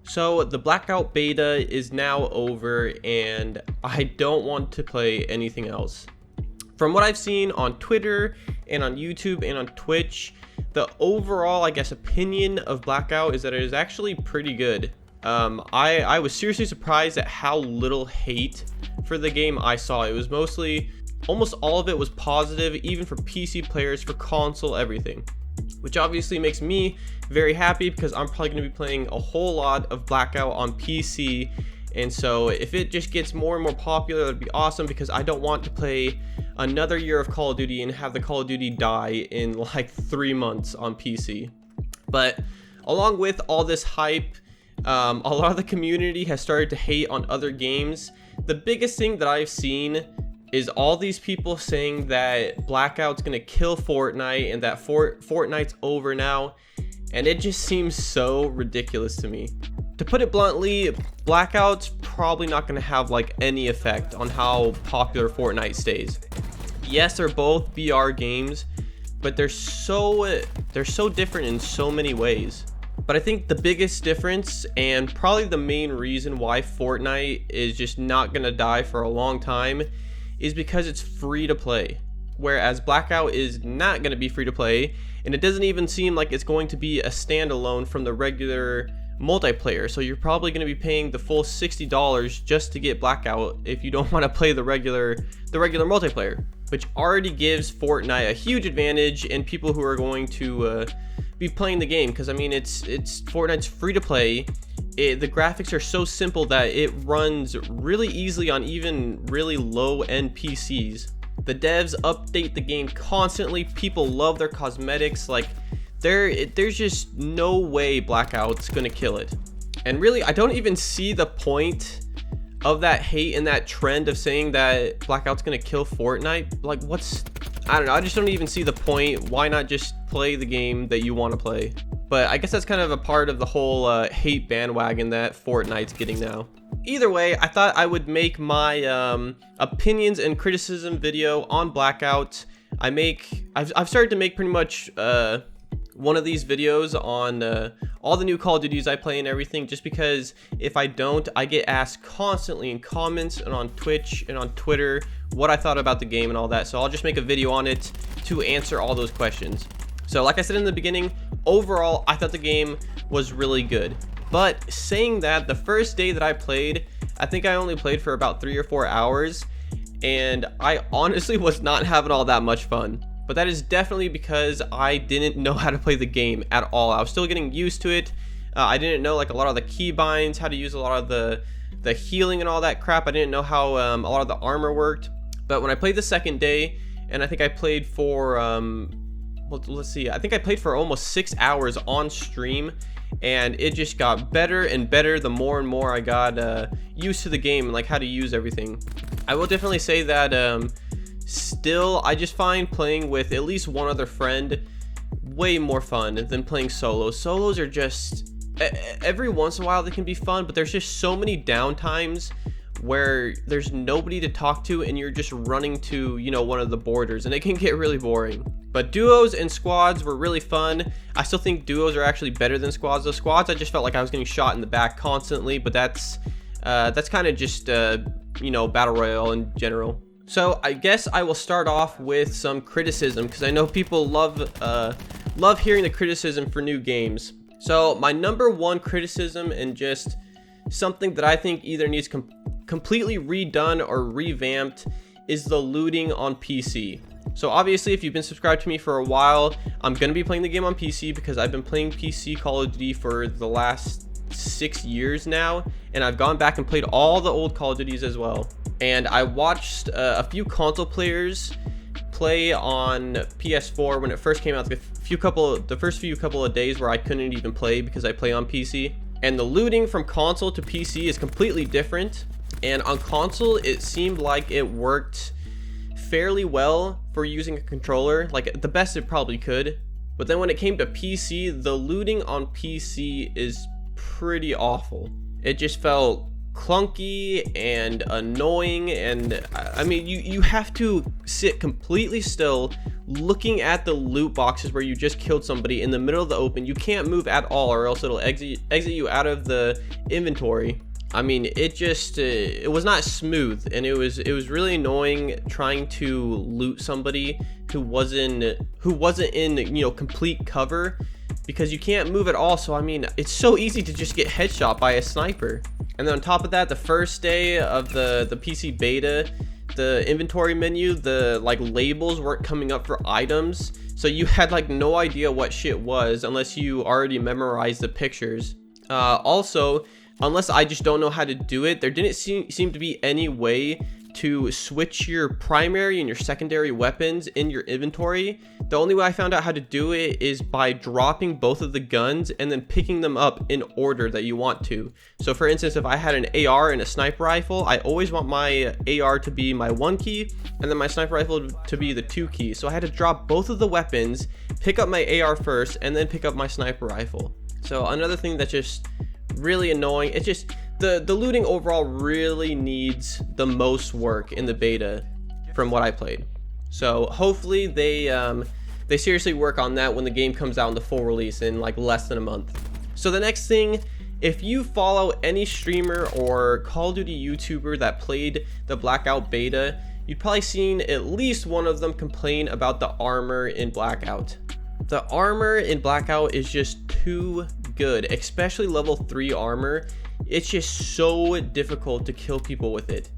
So the Blackout beta is now over and I don't want to play anything else. From what I've seen on Twitter and on YouTube and on Twitch, the overall, I guess, opinion of Blackout is that it is actually pretty good. I was seriously surprised at how little hate for the game I saw. It was mostly, almost all of it was positive, even for PC players, for console, everything. Which obviously makes me very happy because I'm probably going to be playing a whole lot of Blackout on PC. And so if it just gets more and more popular, that'd be awesome, because I don't want to play another year of Call of Duty and have the Call of Duty die in like 3 months on PC. But along with all this hype, a lot of the community has started to hate on other games. The biggest thing that I've seen is all these people saying that Blackout's gonna kill Fortnite and that Fortnite's over now, and it just seems so ridiculous to me. To put it bluntly, Blackout's probably not gonna have like any effect on how popular Fortnite stays. Yes, they're both BR games, but they're so different in so many ways. But I think the biggest difference, and probably the main reason why Fortnite is just not gonna die for a long time, is because it's free to play. Whereas Blackout is not gonna be free to play, and it doesn't even seem like it's going to be a standalone from the regular multiplayer. So you're probably gonna be paying the full $60 just to get Blackout if you don't want to play the regular multiplayer, which already gives Fortnite a huge advantage in people who are going to be playing the game, because I mean it's Fortnite's free to play. The graphics are so simple that it runs really easily on even really low-end PCs. The devs update the game constantly. People love their cosmetics. Like there's just no way Blackout's gonna kill it. And really, I don't even see the point of that hate and that trend of saying that Blackout's gonna kill Fortnite. Like, I don't know, I just don't even see the point. Why not just play the game that you want to play? But I guess that's kind of a part of the whole hate bandwagon that Fortnite's getting now. Either way, I thought I would make my opinions and criticism video on Blackout. I've started to make pretty much one of these videos on all the new Call of Duties I play and everything, just because if I don't, I get asked constantly in comments and on Twitch and on Twitter what I thought about the game and all that. So I'll just make a video on it to answer all those questions. So like I said in the beginning, overall, I thought the game was really good. But saying that, the first day that I played, I think I only played for about 3 or 4 hours, and I honestly was not having all that much fun. But that is definitely because I didn't know how to play the game at all. I was still getting used to it. I didn't know like a lot of the keybinds, how to use a lot of the healing and all that crap. I didn't know how a lot of the armor worked. But when I played the second day, and I think I played for well, let's see, I think I played for almost 6 hours on stream, and it just got better and better the more and more I got used to the game and like how to use everything. I will definitely say that still, I just find playing with at least one other friend way more fun than playing solos. Solos are just, every once in a while they can be fun, but there's just so many downtimes where there's nobody to talk to and you're just running to, you know, one of the borders, and it can get really boring. But duos and squads were really fun. I still think duos are actually better than squads. The squads, I just felt like I was getting shot in the back constantly, but that's kind of just you know, battle royale in general. So I guess I will start off with some criticism, because I know people love hearing the criticism for new games. So my number one criticism, and just something that I think either needs completely redone or revamped, is the looting on PC. So obviously, if you've been subscribed to me for a while, I'm going to be playing the game on PC because I've been playing PC Call of Duty for the last 6 years now, and I've gone back and played all the old Call of Duties as well. And I watched a few console players play on PS4 when it first came out, the first few couple of days where I couldn't even play because I play on PC. And the looting from console to PC is completely different. And on console, it seemed like it worked fairly well for using a controller, like the best it probably could. But then when it came to PC, the looting on PC is pretty awful. It just felt clunky and annoying, and I mean you have to sit completely still looking at the loot boxes where you just killed somebody in the middle of the open. You can't move at all or else it'll exit you out of the inventory. I mean, it just it was not smooth, and it was really annoying trying to loot somebody who wasn't in, you know, complete cover, because you can't move at all. So I mean, it's so easy to just get headshot by a sniper. And then on top of that, the first day of the PC beta, the inventory menu, the like labels weren't coming up for items, so you had like no idea what shit was unless you already memorized the pictures. Also, unless I just don't know how to do it, there didn't seem to be any way to switch your primary and your secondary weapons in your inventory. The only way I found out how to do it is by dropping both of the guns and then picking them up in order that you want to. So for instance, if I had an AR and a sniper rifle, I always want my AR to be my 1 key and then my sniper rifle to be the 2 key. So I had to drop both of the weapons, pick up my AR first, and then pick up my sniper rifle. So another thing that's just really annoying, it's just the looting overall really needs the most work in the beta from what I played. So hopefully they seriously work on that when the game comes out in the full release in like less than a month. So the next thing, if you follow any streamer or Call of Duty YouTuber that played the Blackout beta, you've probably seen at least one of them complain about the armor in Blackout. The armor in Blackout is just too good, especially level 3 armor. It's just so difficult to kill people with it.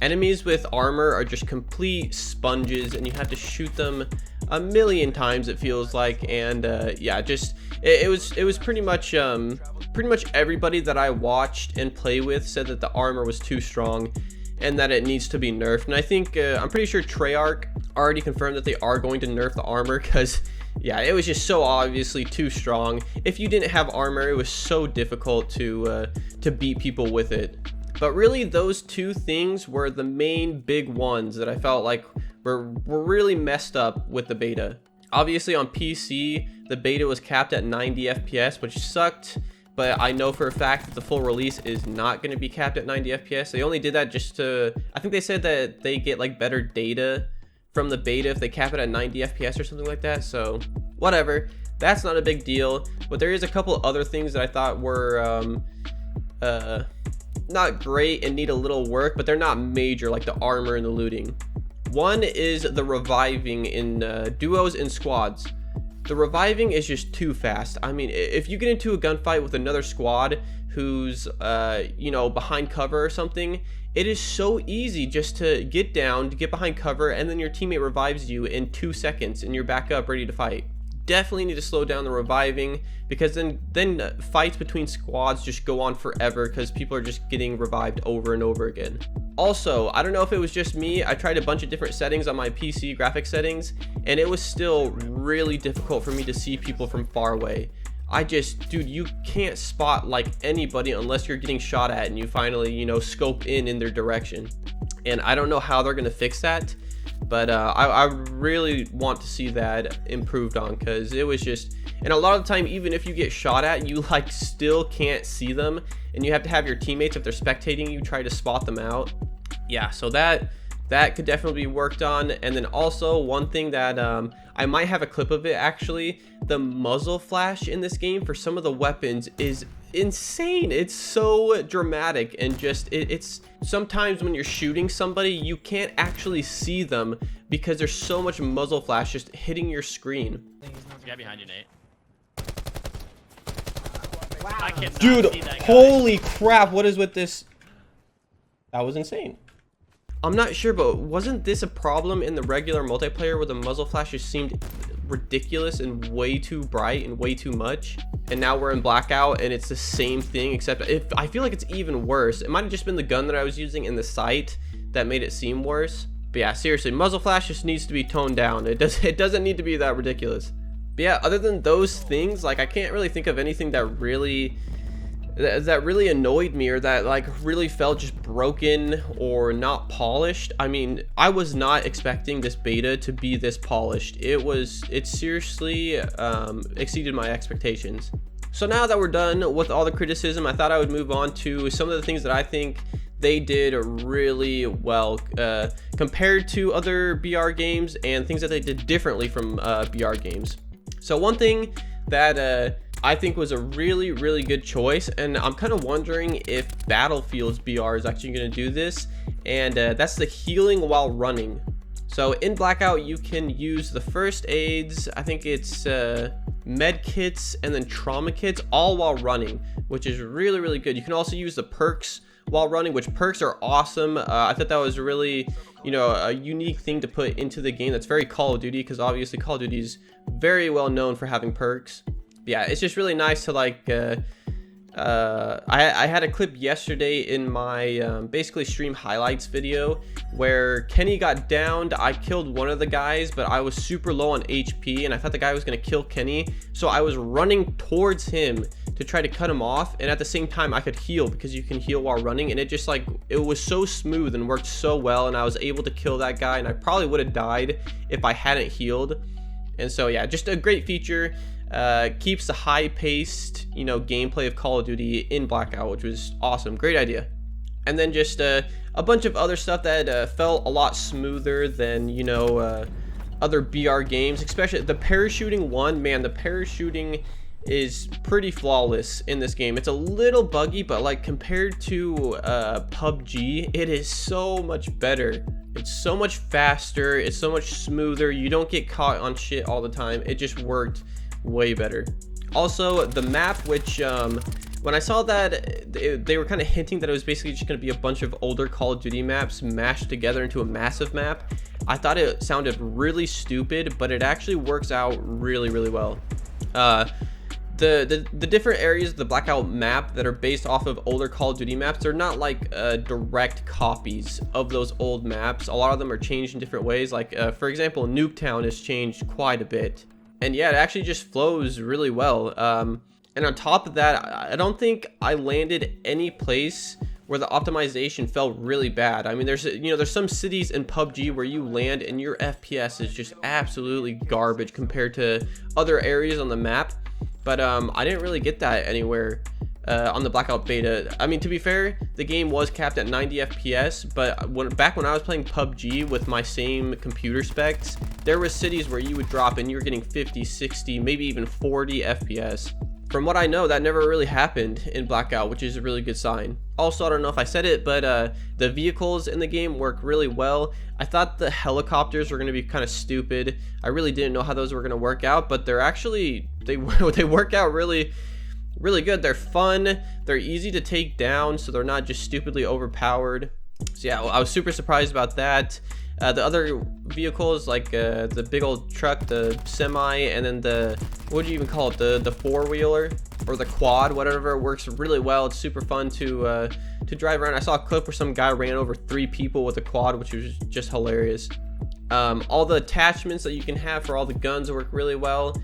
Enemies with armor are just complete sponges, and you have to shoot them a million times, it feels like. And yeah, just it was pretty much everybody that I watched and play with said that the armor was too strong and that it needs to be nerfed. And I think I'm pretty sure Treyarch already confirmed that they are going to nerf the armor, because yeah, it was just so obviously too strong. If you didn't have armor, it was so difficult to beat people with it. But really, those two things were the main big ones that I felt like were really messed up with the beta. Obviously on PC, the beta was capped at 90 FPS, which sucked. But I know for a fact that the full release is not going to be capped at 90 FPS. They only did that just to, I think they said that they get like better data from the beta if they cap it at 90 FPS or something like that. So whatever, that's not a big deal. But there is a couple other things that I thought were not great and need a little work, but they're not major, like the armor and the looting. One is the reviving in duos and squads. The reviving is just too fast. I mean, if you get into a gunfight with another squad who's you know, behind cover or something, it is so easy just to get down, to get behind cover, and then your teammate revives you in 2 seconds and you're back up ready to fight. Definitely need to slow down the reviving, because then fights between squads just go on forever because people are just getting revived over and over again. Also, I don't know if it was just me, I tried a bunch of different settings on my PC graphic settings, and it was still really difficult for me to see people from far away. Dude, you can't spot like anybody unless you're getting shot at and you finally, you know, scope in their direction. And I don't know how they're gonna fix that, but I really want to see that improved on, because it was just, and a lot of the time, even if you get shot at, you like still can't see them, and you have to have your teammates, if they're spectating you, try to spot them out. Yeah, so that could definitely be worked on. And then also one thing that I might have a clip of it actually, the muzzle flash in this game for some of the weapons is insane. It's so dramatic, and just it's sometimes when you're shooting somebody you can't actually see them because there's so much muzzle flash just hitting your screen. Guy behind you, Nate. Wow. I cannot Dude, see that guy. Holy crap, what is with this? That was insane. I'm not sure, but wasn't this a problem in the regular multiplayer where the muzzle flash just seemed ridiculous and way too bright and way too much? And now we're in Blackout and it's the same thing, except I feel like it's even worse. It might have just been the gun that I was using in the sight that made it seem worse. But yeah, seriously, muzzle flash just needs to be toned down. It doesn't need to be that ridiculous. But yeah, other than those things, like I can't really think of anything that really annoyed me or that like really felt just broken or not polished. I mean, I was not expecting this beta to be this polished. It seriously exceeded my expectations. So now that we're done with all the criticism, I thought I would move on to some of the things that I think they did really well compared to other BR games, and things that they did differently from BR games. So one thing that I think was a really good choice, and I'm kind of wondering if Battlefield's BR is actually going to do this, and that's the healing while running. So in Blackout, you can use the first aids, I think it's med kits and then trauma kits, all while running, which is really good. You can also use the perks while running, which perks are awesome. I thought that was really, you know, a unique thing to put into the game that's very Call of Duty, because obviously Call of Duty is very well known for having perks. Yeah, it's just really nice to like I had a clip yesterday in my basically stream highlights video where Kenny got downed. I killed one of the guys, but I was super low on HP and I thought the guy was gonna kill Kenny, so I was running towards him to try to cut him off, and at the same time I could heal, because you can heal while running, and it just like, it was so smooth and worked so well, and I was able to kill that guy, and I probably would have died if I hadn't healed. And so yeah, just a great feature. Keeps the high-paced, you know, gameplay of Call of Duty in Blackout, which was awesome. Great idea. And then just a bunch of other stuff that felt a lot smoother than, you know, other BR games, especially the parachuting one. Man, the parachuting is pretty flawless in this game. It's a little buggy, but like compared to PUBG, it is so much better. It's so much faster, it's so much smoother. You don't get caught on shit all the time. It just worked way better. Also, the map, which when I saw that they were kind of hinting that it was basically just going to be a bunch of older Call of Duty maps mashed together into a massive map, I thought it sounded really stupid, but it actually works out really well. The different areas of the Blackout map that are based off of older Call of Duty maps, they're not like direct copies of those old maps. A lot of them are changed in different ways. Like for example, Nuketown has changed quite a bit, and yeah, it actually just flows really well. And on top of that, I don't think I landed any place where the optimization felt really bad. I mean, there's some cities in PUBG where you land and your FPS is just absolutely garbage compared to other areas on the map. But I didn't really get that anywhere on the Blackout beta. I mean, to be fair, the game was capped at 90 FPS, but back when I was playing PUBG with my same computer specs, there were cities where you would drop and you were getting 50, 60, maybe even 40 FPS. From what I know, that never really happened in Blackout, which is a really good sign. Also, I don't know if I said it, but the vehicles in the game work really well. I thought the helicopters were going to be kind of stupid. I really didn't know how those were going to work out, but they're actually, they work out really good. They're fun, they're easy to take down, so they're not just stupidly overpowered. So yeah, I was super surprised about that. The other vehicles, like the big old truck, the semi, and then the, what do you even call it, the four-wheeler or the quad, whatever, works really well. It's super fun to drive around. I saw a clip where some guy ran over 3 people with a quad, which was just hilarious. All the attachments that you can have for all the guns work really well.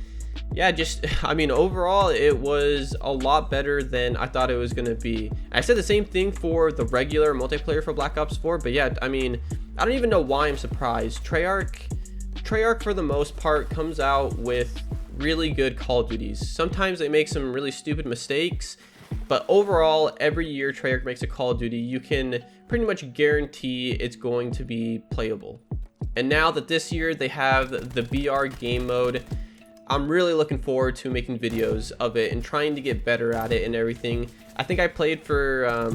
Yeah, just, I mean, overall, it was a lot better than I thought it was going to be. I said the same thing for the regular multiplayer for Black Ops 4, but yeah, I mean, I don't even know why I'm surprised. Treyarch, for the most part, comes out with really good Call of Duties. Sometimes they make some really stupid mistakes, but overall, every year Treyarch makes a Call of Duty, you can pretty much guarantee it's going to be playable. And now that this year they have the BR game mode, I'm really looking forward to making videos of it and trying to get better at it and everything. I think I played for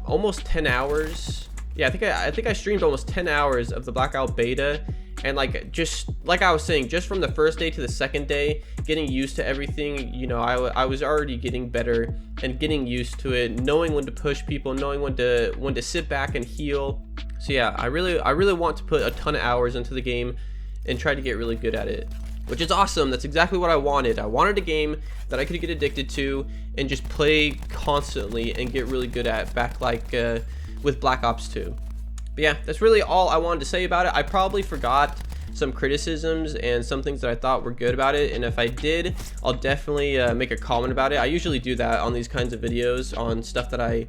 almost 10 hours. Yeah, I think I streamed almost 10 hours of the Blackout beta, and like, just like I was saying, just from the first day to the second day, getting used to everything, you know, I was already getting better and getting used to it, knowing when to push people, knowing when to sit back and heal. So yeah, I really want to put a ton of hours into the game and try to get really good at it, which is awesome. That's exactly what I wanted. I wanted a game that I could get addicted to and just play constantly and get really good at, back like with Black Ops 2. But yeah, that's really all I wanted to say about it. I probably forgot some criticisms and some things that I thought were good about it, and if I did, I'll definitely make a comment about it. I usually do that on these kinds of videos on stuff that I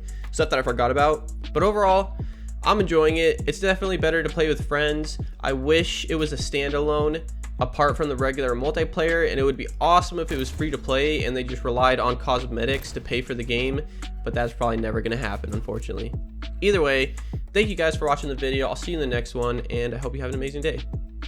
forgot about. But overall, I'm enjoying it. It's definitely better to play with friends. I wish it was a standalone apart from the regular multiplayer, and it would be awesome if it was free to play and they just relied on cosmetics to pay for the game, but that's probably never going to happen, unfortunately. Either way, thank you guys for watching the video. I'll see you in the next one, and I hope you have an amazing day.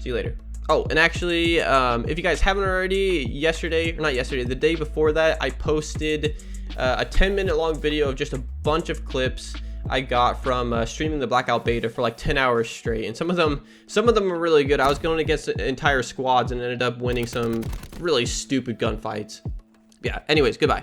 See you later. Oh, and actually, if you guys haven't already, the day before that, I posted a 10-minute long video of just a bunch of clips I got from streaming the Blackout beta for like 10 hours straight, and some of them are really good. I was going against entire squads and ended up winning some really stupid gunfights. Yeah, anyways, goodbye.